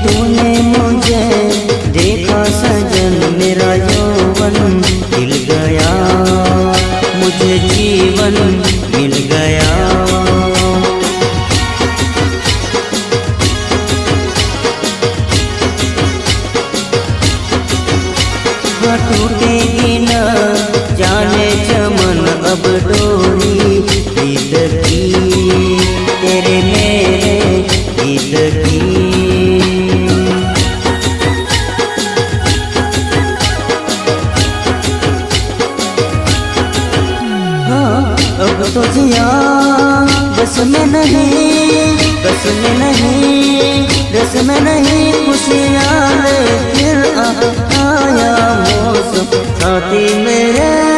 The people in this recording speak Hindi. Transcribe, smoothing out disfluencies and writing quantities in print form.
तूने मुझे देखा सजन, मेरा यौवन खिल गया, मुझे जीवन मिल गया। टूटेगी न जाने चमन अब डोरी प्रीत की, तेरे मेरे गीत की। हाँ अब तो जिया बस में नहीं, बस में नहीं, रस में नहीं, खुशियाँ ले फिर आया मौसम साथी मेरे।